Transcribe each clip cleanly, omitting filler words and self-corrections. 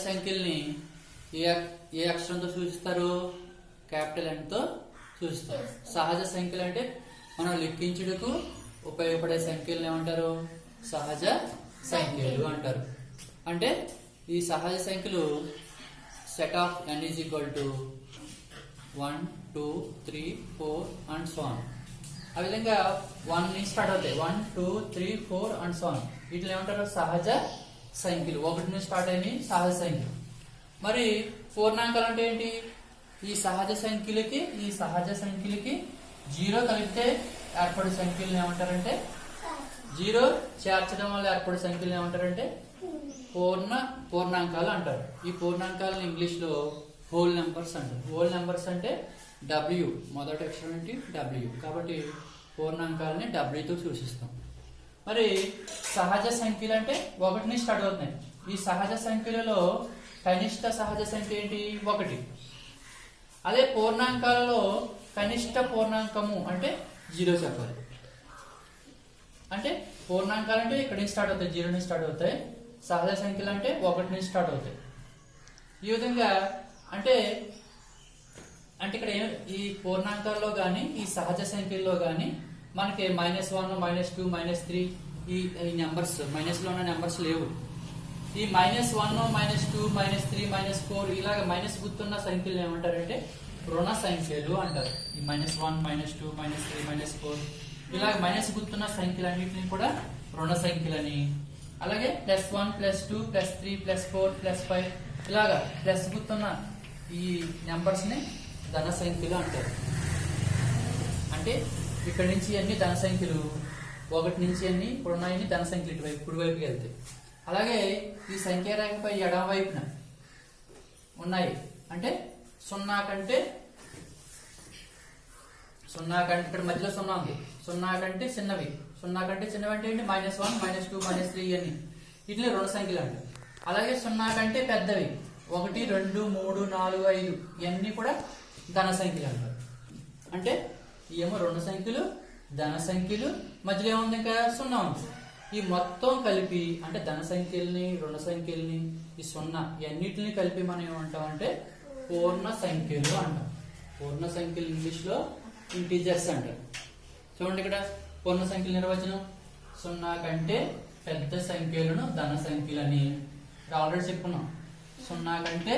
సంఖ్యల్ని ఏ అక్షరంతో సూచిస్తారు? Capital N తో సూచిస్తారు. సహజ సంఖ్యలు అంటే మనం లెక్కించుటకు ఉపయోగపడే సంఖ్యలను ఏమంటారు? సహజ సంఖ్యలు అంటారు. అంటే ఈ సహజ సంఖ్యలు set of n is equal to 1, 2, 3, 4 and so on. ఆ విధంగా 1 నుంచి స్టార్ట్ అవుతాయి. 1, 2, 3, 4 అండ్ సో ఆన్. వీటిని ఏమంటారు? సహజ సంఖ్యలు. 1 నుంచి స్టార్ట్ అయినవి సహజ సంఖ్యలు. మరి పూర్ణాంకాలు అంటే ఏంటి? ఈ సహజ సంఖ్యలకి 0 కలిపితే ఏర్పడే సంఖ్యలను ఏమంటారంటే, 0 చేర్చడం వల్ల ఏర్పడే సంఖ్యలను ఏమంటారంటే పూర్ణాంకాలు అంటారు. ఈ పూర్ణాంకాలను ఇంగ్లీష్ లో హోల్ నెంబర్స్ అంటారు. హోల్ నెంబర్స్ అంటే W, మొదటి అక్షరం ఏంటి? W. కాబట్టి పూర్ణాంకాలని W తో సూచిస్తాం. మరి సహజ సంఖ్యలు అంటే 1 నుంచి స్టార్ట్ అవుతున్నాయి. ఈ సహజ సంఖ్యలలో కనిష్ట సహజ సంఖ్య ఏంటి? 1. అదే పూర్ణాంకాలలో కనిష్ట పూర్ణాంకము అంటే 0 చెప్పాలి. అంటే పూర్ణాంకాలు అంటే ఇక్కడ నుంచి స్టార్ట్ అవుతాయి, 0 నుంచి స్టార్ట్ అవుతాయి. సహజ సంఖ్యలు అంటే 1 నుంచి స్టార్ట్ అవుతాయి. ఈ విధంగా అంటే ఇక్కడ ఈ పూర్ణాంకాల్లో కానీ ఈ సహజ సంఖ్యల్లో కానీ మనకి -1, -2, -3 ఈ నెంబర్స్ మైనస్ లో ఉన్న నెంబర్స్ లేవు. ఈ -1, -2, -3, -4 ఇలాగ మైనస్ గుర్తున్న సంఖ్యలు ఏమంటారంటే రుణ సంఖ్యలు అంటారు. ఈ -1, -2, -3, -4 ఇలాగ మైనస్ గుర్తున్న సంఖ్యలన్నింటినీ కూడా రుణ సంఖ్యలని, అలాగే +1, +2, +3, +4, +5 ఇలాగా ప్లస్ గుర్తున్న ఈ నెంబర్స్ ని ధన సంఖ్యలు అంటారు. అంటే ఇక్కడ నుంచి అన్ని ధన సంఖ్యలు, 1 నుంచి అన్ని ఇప్పుడున్నాయని ధన సంఖ్యలు ఇటువైపు కుడివైపుకి వెళ్తాయి. అలాగే ఈ సంఖ్య రేఖపై ఎడమ వైపున ఉన్నాయి అంటే 0 కంటే ఇక్కడ మధ్యలో 0 ఉంది. 0 కంటే చిన్నవి. 0 కంటే చిన్నవి అంటే ఏంటి? -1, -2, -3 ఇవన్నీ వీటిని రుణ సంఖ్యలు అంటారు. అలాగే 0 కంటే పెద్దవి 1, 2, 3, 4, 5 ఇవన్నీ కూడా ధన సంఖ్యలు అంటారు. అంటే ఏమో రుణ సంఖ్యలు, ధన సంఖ్యలు, మధ్యలో ఏముంది? ఇంకా 0 ఉంది. ఈ మొత్తం కలిపి అంటే ధన సంఖ్యల్ని, రుణ సంఖ్యల్ని, ఈ 0 ఇవన్నిటిని కలిపి మనం ఏమంటామంటే పూర్ణ సంఖ్యలు అంటాం. పూర్ణ సంఖ్యలు ఇంగ్లీష్ లో ఇంటీజర్స్ అంటారు. చూడండి ఇక్కడ పూర్ణ సంఖ్యల నిర్వచనం: 0 కంటే పెద్ద సంఖ్యలను ధన సంఖ్యలని. ఆల్రెడీ చెప్పుకున్నాం. 0 కంటే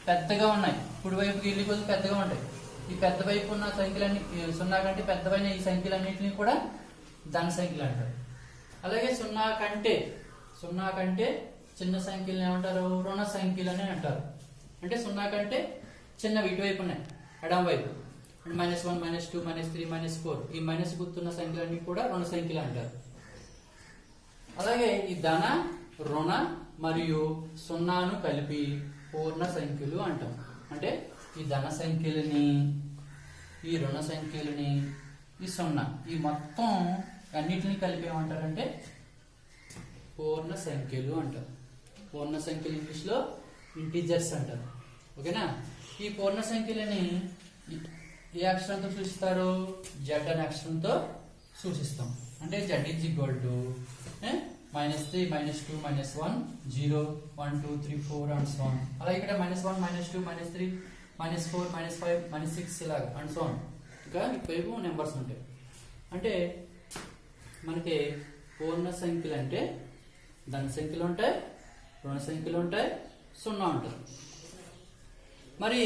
పెద్దగా ఉన్నాయి, కుడివైపుకి వెళ్ళి కొద్ది పెద్దగా ఉంటాయి. ఈ పెద్ద వైపు ఉన్న సంఖ్యలన్నీ 0 కంటే పెద్దవైన ఈ సంఖ్యలన్నింటినీ కూడా ధన సంఖ్యలు అంటారు. అలాగే 0 కంటే చిన్న సంఖ్యలను ఏమంటారు? రుణ సంఖ్యలని అంటారు. అంటే 0 కంటే చిన్నవి ఇటువైపు ఉన్నాయి, ఎడమ వైపు. -1, -2, -3, -4 ఈ మైనస్ గుర్తున్న సంఖ్యలన్నీ కూడా రుణ సంఖ్యలు అంటారు. అలాగే ఈ ధన, రుణ మరియు 0ను కలిపి పూర్ణ సంఖ్యలు అంటాం. అంటే ఈ ధన సంఖ్యలని, ఈ రుణ సంఖ్యలని, ఈ 0 ఈ మొత్తం అన్నిటిని కలిపి ఏమంటారంటే పూర్ణ సంఖ్యలు అంటారు. పూర్ణ సంఖ్యలు ఇంగ్లీష్ లో ఇంటీజర్స్ అంటారు. ఓకేనా? ఈ పూర్ణ సంఖ్యలని ఏ అక్షరంతో సూచిస్తారు? Z అనే అక్షరంతో సూచిస్తాం. అంటే Z is equal to -3, -2, -1, 0, 1, 2, 3, 4 and so on. అలా ఇక్కడ -1, -2, -3, -4, -5, -6 ఇలాగ అండ్ సో ఆన్. ఇంకా ఇటువైపు నెంబర్స్ ఉంటాయి. అంటే మనకి పూర్ణ సంఖ్యలు అంటే ధన సంఖ్యలు ఉంటాయి, రుణ సంఖ్యలు ఉంటాయి, 0 ఉంటుంది. మరి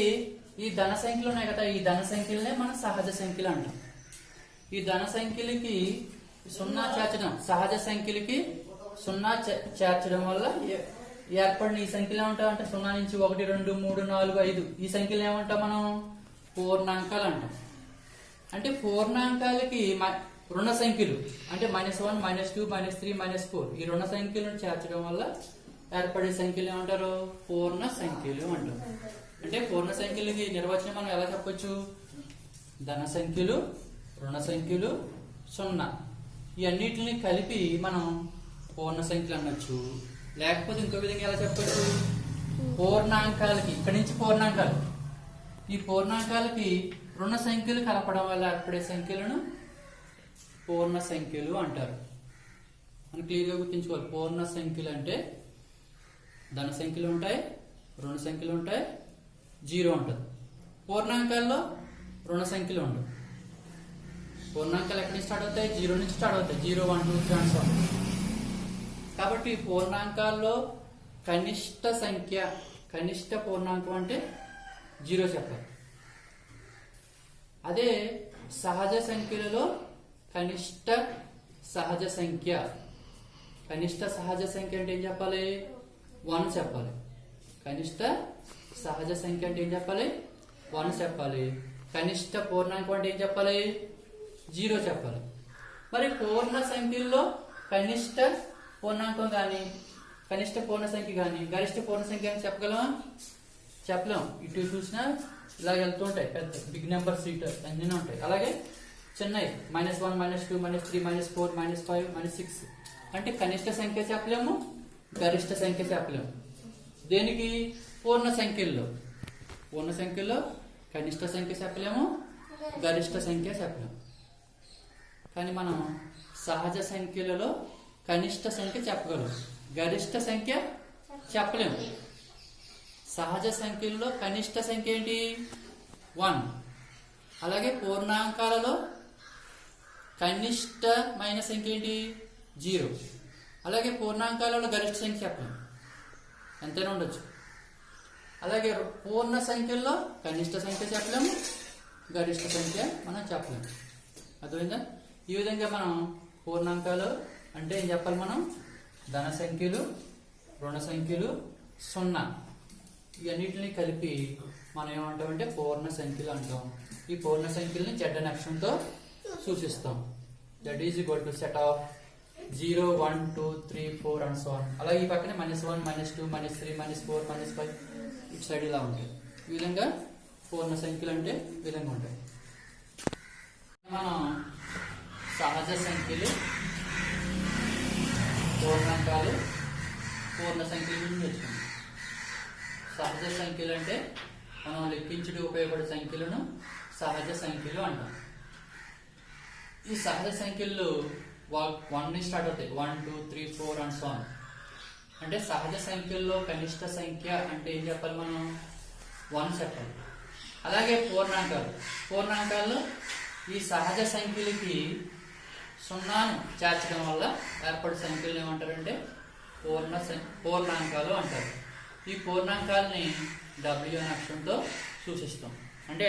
ఈ ధన సంఖ్యలు ఉన్నాయి కదా, ఈ ధన సంఖ్యలనే మనం సహజ సంఖ్యలు అంటాం. ఈ ధన సంఖ్యలకి 0 చేర్చడం, సహజ సంఖ్యలకి 0 చేర్చడం వల్ల ఏర్పడిన ఈ సంఖ్యలు ఏమంటాం అంటే 0 నుంచి 1, 2, 3, 4, 5 ఈ సంఖ్యలు ఏమంటాం మనం? పూర్ణాంకాలు అంటాం. అంటే పూర్ణాంకాలకి రుణ సంఖ్యలు అంటే -1, -2, -3, -4 ఈ రుణ సంఖ్యలను చేర్చడం వల్ల ఏర్పడే సంఖ్యలు ఏమంటారు? పూర్ణ సంఖ్యలు అంటారు. అంటే పూర్ణ సంఖ్యలకి నిర్వచనం మనం ఎలా చెప్పొచ్చు? ధన సంఖ్యలు, రుణ సంఖ్యలు, 0 ఈ అన్నిటిని కలిపి మనం పూర్ణ సంఖ్యలు అనొచ్చు. లేకపోతే ఇంకో విధంగా ఎలా చెప్పొచ్చు? పూర్ణాంకాలకి, ఇక్కడి నుంచి పూర్ణాంకాలు, ఈ పూర్ణాంకాలకి రుణ సంఖ్యలు కలపడం వల్ల ఏర్పడే సంఖ్యలను పూర్ణ సంఖ్యలు అంటారు. మనం క్లియర్గా గుర్తుంచుకోవాలి. పూర్ణ సంఖ్యలు అంటే ధన సంఖ్యలు ఉంటాయి, రెండు సంఖ్యలు ఉంటాయి, జీరో ఉంటుంది. పూర్ణాంకాల్లో రుణ సంఖ్యలు ఉండవు. పూర్ణాంకాలు ఎక్కడి నుంచి స్టార్ట్ అవుతాయి? జీరో నుంచి స్టార్ట్ అవుతాయి. 0, 1, 2, 3 అండ్ సో ఆన్. కాబట్టి పూర్ణాంకాల్లో కనిష్ట సంఖ్య, కనిష్ట పూర్ణాంకం అంటే 0 చెప్పాలి. అదే సహజ సంఖ్యలలో కనిష్ట సహజ సంఖ్య, కనిష్ట సహజ సంఖ్య అంటే ఏం చెప్పాలి? 1 చెప్పాలి. కనిష్ట సహజ సంఖ్య అంటే ఏం చెప్పాలి? 1 చెప్పాలి. కనిష్ట పూర్ణాంకం అంటే ఏం చెప్పాలి? 0 చెప్పాలి. మరి పూర్ణ సంఖ్యల్లో కనిష్ట పూర్ణాంకం కానీ, కనిష్ట పూర్ణ సంఖ్య కానీ, గరిష్ట పూర్ణ సంఖ్య అని చెప్పగలమా? చెప్పలేం. ఇటు చూసినా ఇలా వెళ్తూ ఉంటాయి, పెద్ద బిగ్ నెంబర్స్ ఇటు అన్నీ ఉంటాయి. అలాగే చిన్నవి -1, -2, -3, -4, -5, -6 అంటే కనిష్ట సంఖ్య చెప్పలేము, గరిష్ట సంఖ్య చెప్పలేము. దేనికి? పూర్ణ సంఖ్యల్లో. పూర్ణ సంఖ్యలో కనిష్ట సంఖ్య చెప్పలేము, గరిష్ట సంఖ్య చెప్పలేము. కానీ మనం సహజ సంఖ్యలలో కనిష్ట సంఖ్య చెప్పగలం, గరిష్ట సంఖ్య చెప్పలేము. సహజ సంఖ్యల్లో కనిష్ట సంఖ్య ఏంటి? 1. అలాగే పూర్ణాంకాలలో కనిష్టమైన సంఖ్య ఏంటి? 0. అలాగే పూర్ణాంకాలలో గరిష్ట సంఖ్య చెప్పలేము, ఎంతైనా ఉండొచ్చు. అలాగే పూర్ణ సంఖ్యల్లో కనిష్ట సంఖ్య చెప్పలేము, గరిష్ట సంఖ్య మనం చెప్పలేము. అర్థమైందా? ఈ విధంగా మనం పూర్ణాంకాలు అంటే ఏం చెప్పాలి? మనం ధన సంఖ్యలు, రుణ సంఖ్యలు, 0 ఇవన్నిటిని కలిపి మనం ఏమంటామంటే పూర్ణ సంఖ్యలు అంటాం. ఈ పూర్ణ సంఖ్యల్ని Z అనే అక్షరంతో సూచిస్తాం. Z is equal to set of 0, 1, 2, 3, 4 and so on. అలాగే ఈ పక్కనే -1, -2, -3, -4, -5 ఇటు సైడ్ ఇలా ఉంటాయి. ఈ విధంగా పూర్ణ సంఖ్యలు అంటే ఈ విధంగా ఉంటాయి. మనం సహజ సంఖ్యలు, పూర్ణాంకాలు, పూర్ణ సంఖ్యల గురించి నేర్చుకున్నాం. సహజ సంఖ్యలు అంటే మనం లెక్కించుటకు ఉపయోగపడే సంఖ్యలను సహజ సంఖ్యలు అంటాం. ఈ సహజ సంఖ్యలు 1 నుంచి స్టార్ట్ అవుతాయి. 1, 2, 3, 4 అండ్ సో ఆన్. అంటే సహజ సంఖ్యల్లో కనిష్ట సంఖ్య అంటే ఏం చెప్పాలి? మనం 1 చెప్పాలి. అలాగే పూర్ణాంకాల్లో ఈ సహజ సంఖ్యలకి 0ను చేర్చడం వల్ల ఏర్పడే సంఖ్యలు ఏమంటారంటే పూర్ణాంకాలు అంటారు. ఈ పూర్ణాంకాలని W అనే అక్షరంతో సూచిస్తాం. అంటే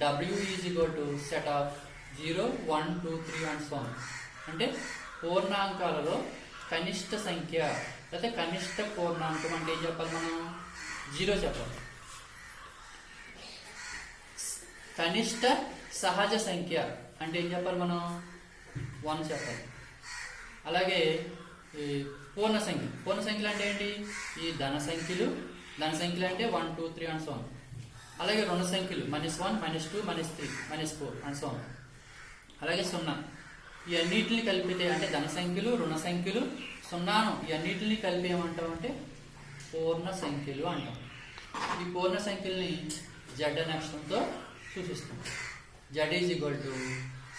W is equal to set of 0, 1, 2, 3 and so on. అంటే పూర్ణాంకాలలో కనిష్ట సంఖ్య లేదా కనిష్ట పూర్ణాంకం అంటే ఏం చెప్పాలి? మనం 0 చెప్పాలి. కనిష్ట సహజ సంఖ్య అంటే ఏం చెప్పాలి? మనం 1 చెప్పాలి. అలాగే ఈ పూర్ణ సంఖ్యలు అంటే ఏంటి? ఈ ధన సంఖ్యలు అంటే 1, 2, 3 అండ్ సో ఆన్. అలాగే రుణ సంఖ్యలు -1, -2, -3, -4 అండ్ సో ఆన్. అలాగే 0 ఈ అన్నిటిని కలిపితే అంటే ధన సంఖ్యలు, రుణ సంఖ్యలు, 0ను ఈ అన్నిటిని కలిపి ఏమంటాం అంటే పూర్ణ సంఖ్యలు అంటాం. ఈ పూర్ణ సంఖ్యల్ని Z అనే అక్షరంతో సూచిస్తాం. Z is equal to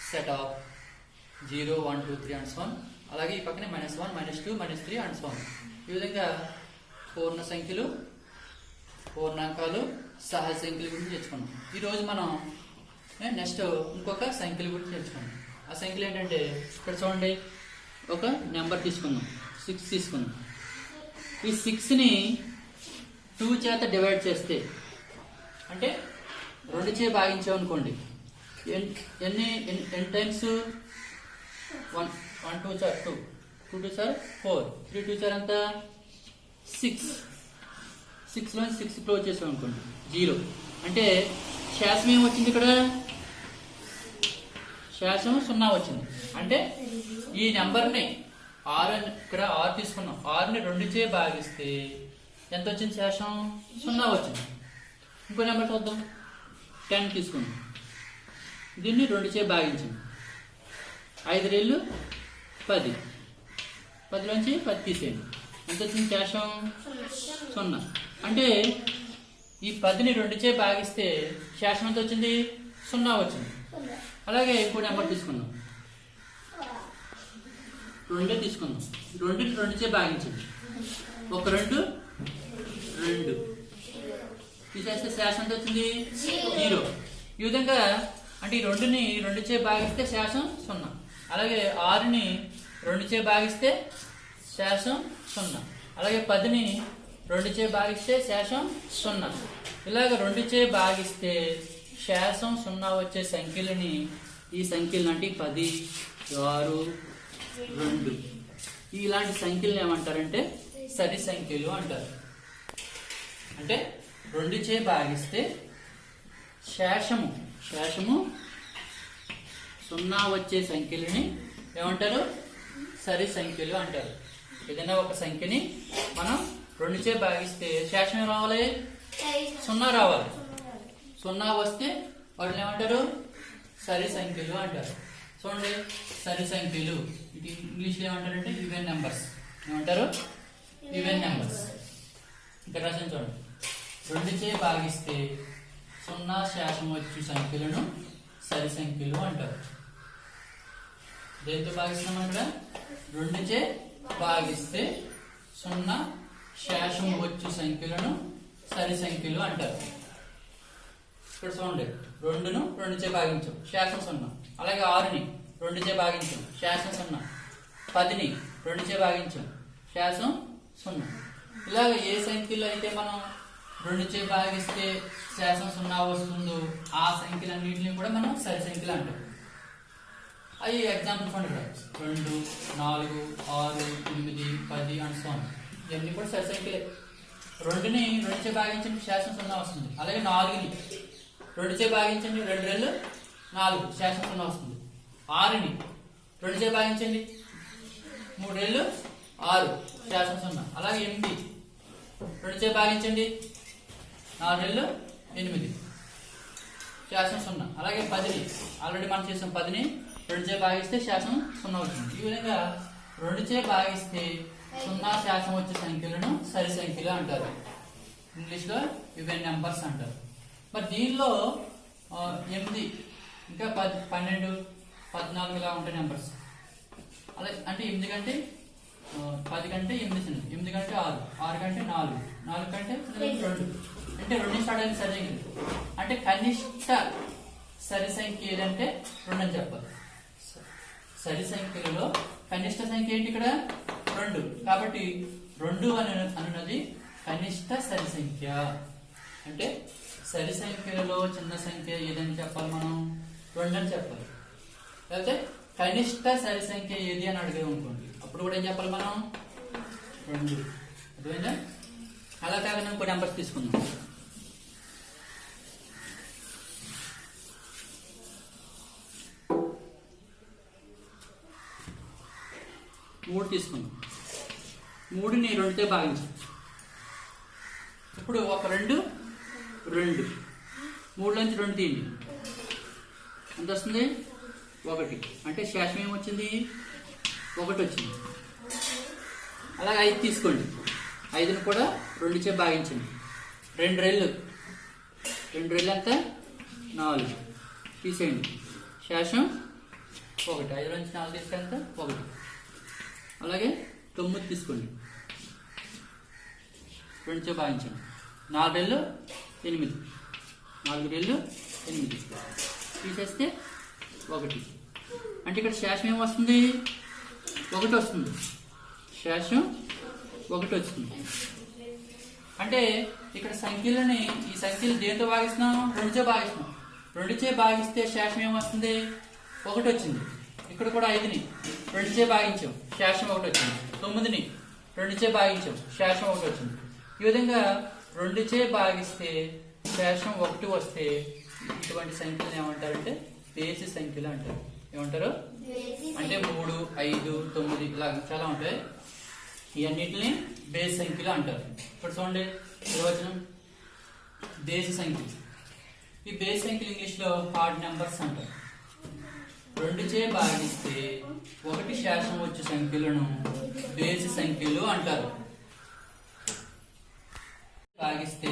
set of 0, 1, 2, 3 and so on. అలాగే ఈ పక్కనే -1, -2, -3 అండ్ సో ఆన్. ఈ విధంగా పూర్ణ సంఖ్యలు, పూర్ణాంకాలు, సహజ సంఖ్యల గురించి నేర్చుకున్నాం. ఈరోజు మనం నెక్స్ట్ ఇంకొక సంఖ్యల గురించి నేర్చుకున్నాం. ఆ సంఖ్యలు ఏంటంటే ఇక్కడ చూడండి, ఒక నెంబర్ తీసుకుందాం, 6 తీసుకుందాం. ఈ 6ని 2 చేత డివైడ్ చేస్తే అంటే 2 చే భాగించామనుకోండి, ఎన్ని టైమ్స్? 1, 2 సార్ 2, 2 2 సార్ 4, 3 2 సార్ అంతా 6. 6లో 6 క్లోజ్ చేసాం అనుకోండి, 0. అంటే శాసం ఏమొచ్చింది? ఇక్కడ శాసం 0 వచ్చింది. అంటే ఈ నెంబర్ని 6 ఇక్కడ 6 తీసుకున్నాం, 6ని 2 చే భాగిస్తే ఎంత వచ్చింది? శాసం 0 వచ్చింది. ఇంకో నెంబర్ చూద్దాం, 10 తీసుకున్నాం, దీన్ని 2 చే భాగించింది, 5 రెళ్ళు 10, 10లోంచి 10 తీసేయండి, ఎంత వచ్చింది? శాసం 0. అంటే ఈ 10ని 2 చే భాగిస్తే శాసం ఎంత వచ్చింది? 0 వచ్చింది. అలాగే ఇంకో నెంబర్ తీసుకుందాం, 2 తీసుకుందాం, 2ని 2 చే భాగించండి, 1 2 2, తీసేస్తే శేషం ఎంత వచ్చింది 0. ఈ విధంగా అంటే ఈ 2ని 2 చే భాగిస్తే శేషం 0. అలాగే 6ని 2 చే భాగిస్తే శేషం 0. అలాగే 10ని 2 చే భాగిస్తే శేషం 0. ఇలాగ 2 చే భాగిస్తే శేషం 0 వచ్చే సంఖ్యలని ఈ సంఖ్యలను అంటే 10, 6, 2 ఇలాంటి సంఖ్యలను ఏమంటారంటే సరి సంఖ్యలు అంటారు. అంటే 2 చే భాగిస్తే శేషము 0 వచ్చే సంఖ్యలని ఏమంటారు సరి సంఖ్యలు అంటారు. ఏదైనా ఒక సంఖ్యని మనం 2 చే భాగిస్తే శేషం ఏం రావాలి 0 రావాలి. 0 వస్తే వాటిని ఏమంటారు సరి సంఖ్యలు అంటారు. చూడండి సరి సంఖ్యలు ఇది ఇంగ్లీష్లో ఏమంటారంటే ఈవెన్ నెంబర్స్. ఏమంటారు ఈవెన్ నెంబర్స్. ఇక్కడ రాసిన చూడండి 2 చే భాగిస్తే 0 శేషం వచ్చే సంఖ్యలను సరి సంఖ్యలు అంటారు. దేంతో భాగిస్తున్నాం ఇక్కడ 2 చే భాగిస్తే 0 శేషం వచ్చే సంఖ్యలను సరి సంఖ్యలు అంటారు. ఇక్కడ చూడండి 2ను 2 చే భాగించాం శేషం 0. అలాగే 6ని 2 చే భాగించాం శేషం 0. 10ని 2 చే భాగించాం శేషం 0. ఇలాగ ఏ సంఖ్యలో అయితే మనం 2 చే భాగిస్తే శేషం 0 వస్తుందో ఆ సంఖ్యలన్నింటినీ కూడా మనం సరి సంఖ్యలు అంటాం. అవి ఎగ్జాంపుల్ చూడండి 2, 4, 6, 8, 10 అండ్ సో ఇవన్నీ కూడా సరి సంఖ్యలే. 2ని 2 చే భాగించండి శేషం 0 వస్తుంది. అలాగే 4ని 2 చే భాగించండి 2 రెళ్ళు 4 శేషం 0 వస్తుంది. 6ని 2 చే భాగించండి 3 రెళ్ళు 6 శేషం 0. అలాగే 8 2 చే భాగించండి 4 రెళ్ళు 8 శేషం 0. అలాగే 10ని ఆల్రెడీ మనం చేసాం 10ని 2 చే భాగిస్తే శేషం 0 అవుతుంది. ఈ విధంగా 2 చే భాగిస్తే 0 శేషం వచ్చే సంఖ్యలను సరి సంఖ్యలు అంటారు. ఇంగ్లీష్లో ఈవెన్ నెంబర్స్ అంటారు. మరి దీనిలో 8 ఇంకా 10, 12, 14 ఇలా ఉంటాయి నెంబర్స్. అలాగే అంటే 8 కంటే 10 కంటే 8 చిన్నది, 8 కంటే 6, 6 కంటే 4, 4 కంటే 2 అంటే 2 స్టార్ట్ అయింది సరి సంఖ్య. అంటే కనిష్ట సరి సంఖ్య ఏదంటే 2 అని చెప్పాలి. సరి సంఖ్యలలో కనిష్ట సంఖ్య ఏంటి ఇక్కడ 2. కాబట్టి 2 అనున్నది కనిష్ట సరి సంఖ్య. అంటే సరి సంఖ్యలలో చిన్న సంఖ్య ఏదని చెప్పాలి మనం 2 అని చెప్పాలి. లేకపోతే కనిష్ట సరి సంఖ్య ఏది అని అడిగాము అనుకోండి అప్పుడు కూడా ఏం చెప్పాలి మనం 2. అర్థమైందా? అలా కాకుండా ఇంకో నెంబర్స్ తీసుకుందాం. 3 తీసుకుందాం. 3ని 2తో భాగించాం. ఇప్పుడు ఒక 2, 2 3లోంచి 2 తీయండి ఎంత వస్తుంది 1. అంటే శేషం ఏమొచ్చింది 1 వచ్చింది. అలాగే 5 తీసుకోండి. 5ని కూడా 2 చే భాగించండి. 2 రెళ్ళు ఎంత 4 తీసేయండి శేషం 1. 5 నుంచి 4 తీస్తే ఎంత 1. అలాగే 9 తీసుకోండి 2 చే భాగించండి. 4 రెళ్ళు 8, 4 రెళ్ళు 8 తీసేస్తే 1. అంటే ఇక్కడ శేషం ఏం వస్తుంది 1 వస్తుంది. శేషం 1 వచ్చింది. అంటే ఇక్కడ సంఖ్యలని ఈ సంఖ్యలు దేంతో భాగిస్తున్నాం 2 చే భాగిస్తున్నాం. 2 చే భాగిస్తే శేషం ఏం వస్తుంది 1 వచ్చింది. ఇక్కడ కూడా 5ని 2 చే భాగించాం శేషం 1 వచ్చింది. 9ని 2 చే భాగించాం శేషం 1 వచ్చింది. ఈ విధంగా 2 చే భాగిస్తే శేషం 1 వస్తే ఇటువంటి సంఖ్యలు ఏమంటారంటే బేసి సంఖ్యలు అంటారు. ఏమంటారు అంటే 3, 5, 9 ఇలా చాలా ఉంటాయి. ఇవన్నిటిని బేసి సంఖ్యలు అంటారు. ఇప్పుడు చూడండి నిర్వచనం బేసి సంఖ్యలు. ఈ బేసి సంఖ్యలు ఇంగ్లీష్లో హార్డ్ నెంబర్స్ అంటారు. 2 చే భాగిస్తే 1 శేషం వచ్చే సంఖ్యలను బేసి సంఖ్యలు అంటారు. భాగిస్తే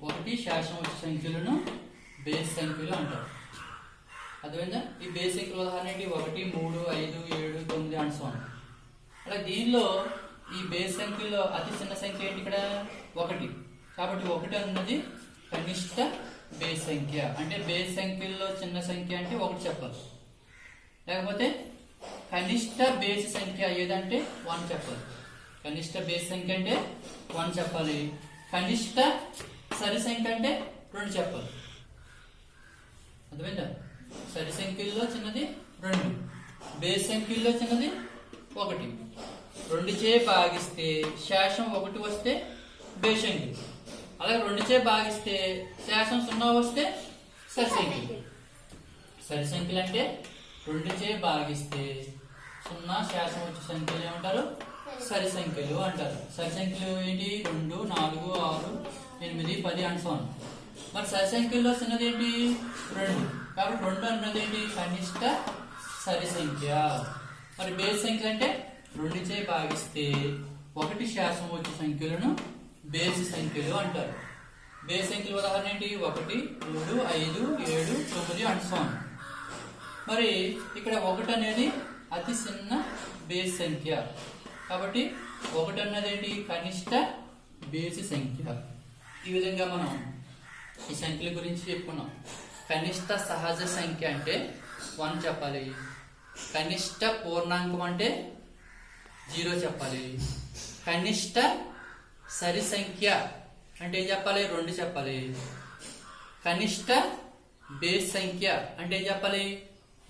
1 శేషం వచ్చే సంఖ్యలను బేసి సంఖ్యలు అంటారు. అర్థమైందా? ఈ బేసి సంఖ్యల ఉదాహరణ ఏంటి 1, 3, 5, 7, 9 అండ్ సో. అలా దీనిలో ఈ బేసి సంఖ్యలో అతి చిన్న సంఖ్య ఏంటి ఇక్కడ 1. కాబట్టి 1 అన్నది కనిష్ట బేస్ సంఖ్య అంటే బేస్ సంఖ్యల్లో చిన్న సంఖ్య అంటే 1 చెప్పాలి. లేకపోతే కనిష్ట బేసి సంఖ్య ఏదంటే 1 చెప్పాలి. కనిష్ట బేస్ సంఖ్య అంటే 1 చెప్పాలి. కనిష్ట సరి సంఖ్య అంటే 2 చెప్పాలి. అర్థమైందా? సరి సంఖ్యల్లో చిన్నది 2, బేస్ సంఖ్యల్లో చిన్నది 1. 2 చే భాగిస్తే శేషం 1 వస్తే బేస్ సంఖ్య. అలాగే 2 చే భాగిస్తే శేషం 0 వస్తే సరి సంఖ్య. సరి సంఖ్యలు అంటే 2 చే భాగిస్తే 0 శేషం వచ్చే సంఖ్యలు ఏమంటారు? సరి సంఖ్యలు అంటారు. సరి సంఖ్యలు ఏంటి? 2, 4, 6, 8, 10 అండ్ సో ఆన్. మరి సరి సంఖ్యల్లో చిన్నది ఏంటి? 2. కాబట్టి 2 అన్నది ఏంటి? కనిష్ట సరి సంఖ్య. మరి బేస్ సంఖ్యలు అంటే 2 చే భాగిస్తే 1 శేషం వచ్చే సంఖ్యలను బేసి సంఖ్యలు అంటారు. బేస్ సంఖ్యల ఉదాహరణ ఏంటి? 1, 3, 5, 7, 9 అండ్ సో ఆన్. మరి ఇక్కడ 1 అనేది అతి చిన్న బేస్ సంఖ్య. కాబట్టి 1 అన్నది ఏంటి? కనిష్ట బేసి సంఖ్య. ఈ విధంగా మనం ఈ సంఖ్యల గురించి చెప్పుకున్నాం. కనిష్ట సహజ సంఖ్య అంటే 1 చెప్పాలి. కనిష్ట పూర్ణాంకం అంటే 0 చెప్పాలి. కనిష్ట సరి సంఖ్య అంటే ఏం చెప్పాలి? 2 చెప్పాలి. కనిష్ట బేస్ సంఖ్య అంటే ఏం చెప్పాలి?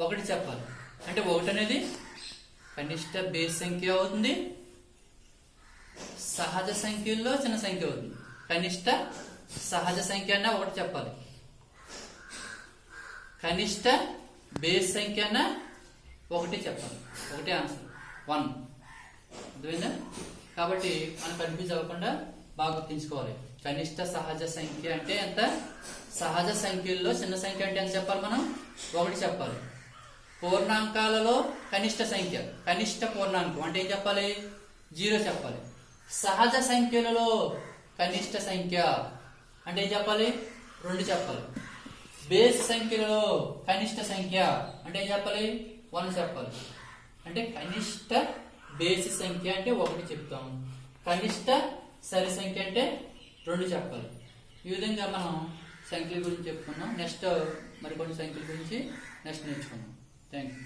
1 చెప్పాలి. అంటే 1 అనేది కనిష్ట బేస్ సంఖ్య అవుతుంది, సహజ సంఖ్యల్లో చిన్న సంఖ్య అవుతుంది. కనిష్ట సహజ సంఖ్య అన్న 1 చెప్పాలి. కనిష్ట బేస్ సంఖ్య అన్న 1 చెప్పాలి. 1 ఆన్సర్ 1. అర్థమైందా? కాబట్టి మనం కన్ఫ్యూజ్ అవ్వకుండా బాగా గుర్తుంచుకోవాలి. కనిష్ట సహజ సంఖ్య అంటే ఎంత? సహజ సంఖ్యల్లో చిన్న సంఖ్య అంటే ఎంత చెప్పాలి? మనం 1 చెప్పాలి. పూర్ణాంకాలలో కనిష్ట సంఖ్య, కనిష్ట పూర్ణాంకం అంటే ఏం చెప్పాలి? 0 చెప్పాలి. సహజ సంఖ్యలలో కనిష్ట సంఖ్య అంటే ఏం చెప్పాలి? 2 చెప్పాలి. బేస్ సంఖ్యలలో కనిష్ట సంఖ్య అంటే ఏం చెప్పాలి? 1 చెప్పాలి. అంటే కనిష్ట బేసి సంఖ్య అంటే 1 చెప్తాం. కనిష్ట సరి సంఖ్య అంటే 2 చెప్పాలి. ఈ విధంగా మనం సంఖ్యల గురించి చెప్పుకున్నాం. నెక్స్ట్ మరికొన్ని సంఖ్యల గురించి నెక్స్ట్ నేర్చుకున్నాం. Thank you.